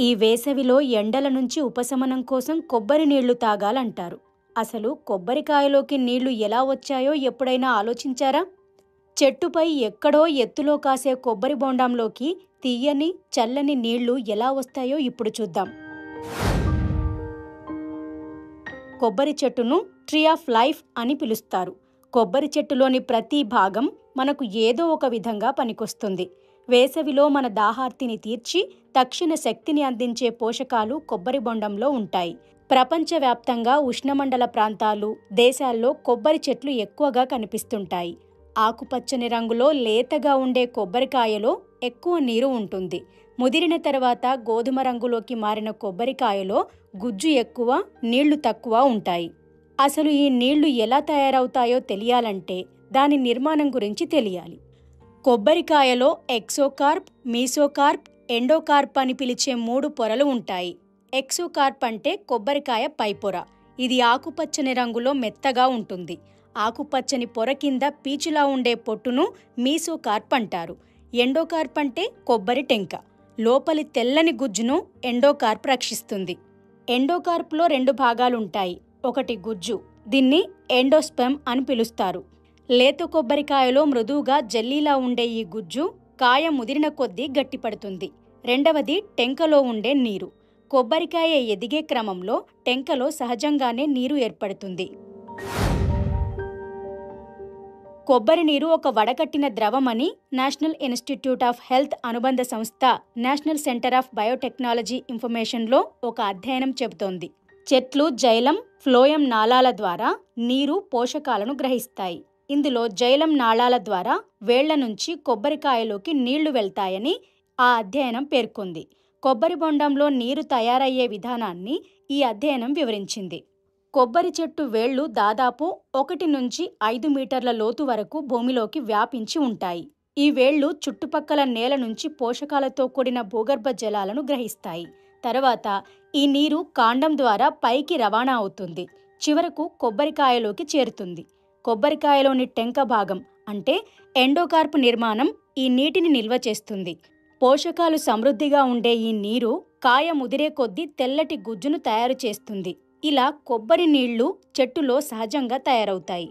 ఈ వేసవిలో ఎండల నుంచి ఉపశమనం కోసం కొబ్బరి నీళ్లు తాగాలంటారు. అసలు కొబ్బరికాయలోకి నీళ్లు ఎలా వచ్చాయో ఎప్పుడైనా ఆలోచించారా? చెట్టుపై ఎక్కడో ఎత్తులో కాసే కొబ్బరి బొండంలోకి తీయని, చల్లని నీళ్లు ఎలా వస్తాయో ఇప్పుడు చూద్దాం. కొబ్బరి చెట్టును ట్రీ ఆఫ్ లైఫ్ అని పిలుస్తారు. కొబ్బరి చెట్టులోని ప్రతి భాగం మనకు ఏదో ఒక విధంగా పనికొస్తుంది. వేసవిలో మన దాహార్తిని తీర్చి తక్షణ శక్తిని అందించే పోషకాలు కొబ్బరి బొండంలో ఉంటాయి. ప్రపంచవ్యాప్తంగా ఉష్ణమండల ప్రాంతాలు, దేశాల్లో కొబ్బరి చెట్లు ఎక్కువగా కనిపిస్తుంటాయి. ఆకుపచ్చని రంగులో లేతగా ఉండే కొబ్బరికాయలో ఎక్కువ నీరు ఉంటుంది. ముదిరిన తర్వాత గోధుమ రంగులోకి మారిన కొబ్బరికాయలో గుజ్జు ఎక్కువ, నీళ్లు తక్కువ ఉంటాయి. అసలు ఈ నీళ్లు ఎలా తయారవుతాయో తెలియాలంటే దాని నిర్మాణం గురించి తెలియాలి. కొబ్బరికాయలో ఎక్సోకార్ప్, మీసోకార్ప్, ఎండోకార్ప్ అని పిలిచే 3 పొరలు ఉంటాయి. ఎక్సోకార్ప్ అంటే కొబ్బరికాయ పైపొర. ఇది ఆకుపచ్చని రంగులో మెత్తగా ఉంటుంది. ఆకుపచ్చని పొర కింద పీచులా ఉండే పొట్టును మీసోకార్ప్ అంటారు. ఎండోకార్ప్ అంటే కొబ్బరి టెంక. లోపలి తెల్లని గుజ్జును ఎండోకార్ప్ రక్షిస్తుంది. ఎండోకార్ప్లో 2 భాగాలుంటాయి. ఒకటి గుజ్జు, దీన్ని ఎండోస్పెమ్ అని పిలుస్తారు. లేత కొబ్బరికాయలో మృదువుగా జెల్లీలా ఉండే ఈ గుజ్జు కాయ ముదిరిన కొద్దీ గట్టిపడుతుంది. రెండవది టెంకలో ఉండే నీరు. కొబ్బరికాయ ఎదిగే క్రమంలో టెంకలో సహజంగానే నీరు ఏర్పడుతుంది. కొబ్బరి నీరు ఒక వడకట్టిన ద్రవమని నేషనల్ ఇన్స్టిట్యూట్ ఆఫ్ హెల్త్ అనుబంధ సంస్థ నేషనల్ సెంటర్ ఆఫ్ బయోటెక్నాలజీ ఇన్ఫర్మేషన్లో ఒక అధ్యయనం చెబుతోంది. చెట్లు జైలం, ఫ్లోయం నాళాల ద్వారా నీరు, పోషకాలను గ్రహిస్తాయి. ఇందులో జైలం నాళాల ద్వారా వేళ్ల నుంచి కొబ్బరికాయలోకి నీళ్లు వెళ్తాయని ఆ అధ్యయనం పేర్కొంది. కొబ్బరి బొండంలో నీరు తయారయ్యే విధానాన్ని ఈ అధ్యయనం వివరించింది. కొబ్బరి చెట్టు వేళ్లు దాదాపు 1 నుంచి 5 మీటర్ల లోతు వరకు భూమిలోకి వ్యాపించి ఉంటాయి. ఈ వేళ్లు చుట్టుపక్కల నేల నుంచి పోషకాలతో కూడిన భూగర్భ జలాలను గ్రహిస్తాయి. తర్వాత ఈ నీరు కాండం ద్వారా పైకి రవాణా అవుతుంది. చివరకు కొబ్బరికాయలోకి చేరుతుంది. కొబ్బరికాయలోని టెంక భాగం అంటే ఎండోకార్ప్ నిర్మాణం ఈ నీటిని నిల్వ చేస్తుంది. పోషకాలు సమృద్ధిగా ఉండే ఈ నీరు కాయ ముదిరే కొద్దీ తెల్లటి గుజ్జును తయారు చేస్తుంది. ఇలా కొబ్బరి నీళ్లు చెట్టులో సహజంగా తయారవుతాయి.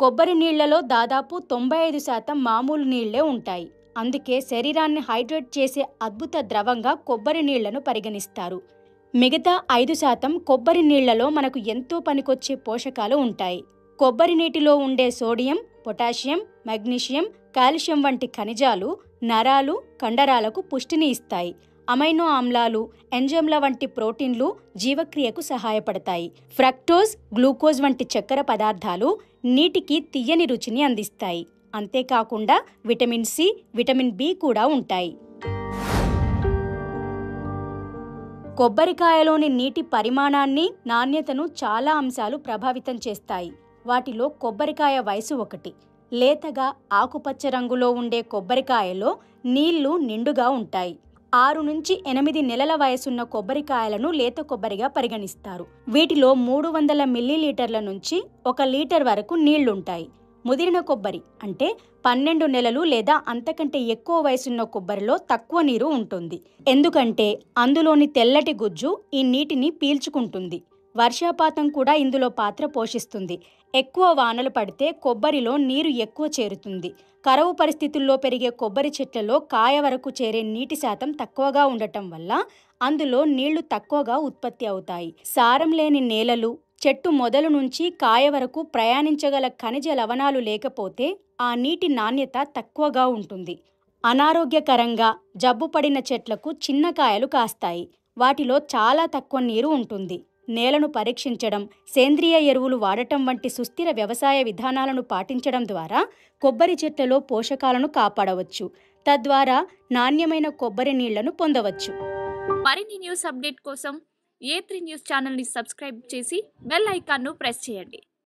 కొబ్బరి నీళ్లలో దాదాపు 95% మామూలు నీళ్లే ఉంటాయి. అందుకే శరీరాన్ని హైడ్రేట్ చేసే అద్భుత ద్రవంగా కొబ్బరి నీళ్లను పరిగణిస్తారు. మిగతా 5% కొబ్బరి నీళ్లలో మనకు ఎంతో పనికొచ్చే పోషకాలు ఉంటాయి. కొబ్బరి నీటిలో ఉండే సోడియం, పొటాషియం, మెగ్నీషియం, కాల్షియం వంటి ఖనిజాలు నరాలు, కండరాలకు పుష్టిని ఇస్తాయి. అమైనో ఆమ్లాలు, ఎంజైమ్ల వంటి ప్రోటీన్లు జీవక్రియకు సహాయపడతాయి. ఫ్రక్టోజ్, గ్లూకోజ్ వంటి చక్కెర పదార్థాలు నీటికి తీయని రుచిని అందిస్తాయి. అంతేకాకుండా విటమిన్ సి, విటమిన్ బి కూడా ఉంటాయి. కొబ్బరికాయలోని నీటి పరిమాణాన్ని, నాణ్యతను చాలా అంశాలు ప్రభావితం చేస్తాయి. వాటిలో కొబ్బరికాయ వయసు ఒకటి. లేతగా ఆకుపచ్చ రంగులో ఉండే కొబ్బరికాయలో నీళ్లు నిండుగా ఉంటాయి. 6 నుంచి 8 నెలల వయసున్న కొబ్బరికాయలను లేత కొబ్బరిగా పరిగణిస్తారు. వీటిలో 300 మిల్లీలీటర్ల నుంచి 1 లీటర్ వరకు నీళ్లుంటాయి. ముదిరిన కొబ్బరి అంటే 12 నెలలు లేదా అంతకంటే ఎక్కువ వయసున్న కొబ్బరిలో తక్కువ నీరు ఉంటుంది. ఎందుకంటే అందులోని తెల్లటి గుజ్జు ఈ నీటిని పీల్చుకుంటుంది. వర్షపాతం కూడా ఇందులో పాత్ర పోషిస్తుంది. ఎక్కువ వానలు పడితే కొబ్బరిలో నీరు ఎక్కువ చేరుతుంది. కరువు పరిస్థితుల్లో పెరిగే కొబ్బరి చెట్లలో కాయ వరకు చేరే నీటి శాతం తక్కువగా ఉండటం వల్ల అందులో నీళ్లు తక్కువగా ఉత్పత్తి అవుతాయి. సారం లేని నేలలు, చెట్టు మొదలు నుంచి కాయ వరకు ప్రయాణించగల ఖనిజ లవణాలు లేకపోతే ఆ నీటి నాణ్యత తక్కువగా ఉంటుంది. అనారోగ్యకరంగా జబ్బుపడిన చెట్లకు చిన్న కాయలు కాస్తాయి. వాటిలో చాలా తక్కువ నీరు ఉంటుంది. నేలను పరీక్షించడం, సేంద్రియ ఎరువులు వాడటం వంటి సుస్థిర వ్యవసాయ విధానాలను పాటించడం ద్వారా కొబ్బరి చెట్లలో పోషకాలను కాపాడవచ్చు. తద్వారా నాణ్యమైన కొబ్బరి నీళ్లను పొందవచ్చు. మరిన్ని న్యూస్ అప్డేట్ కోసం A3 న్యూస్ ఛానల్ని సబ్స్క్రైబ్ చేసి బెల్ ఐకాన్ను ప్రెస్ చేయండి.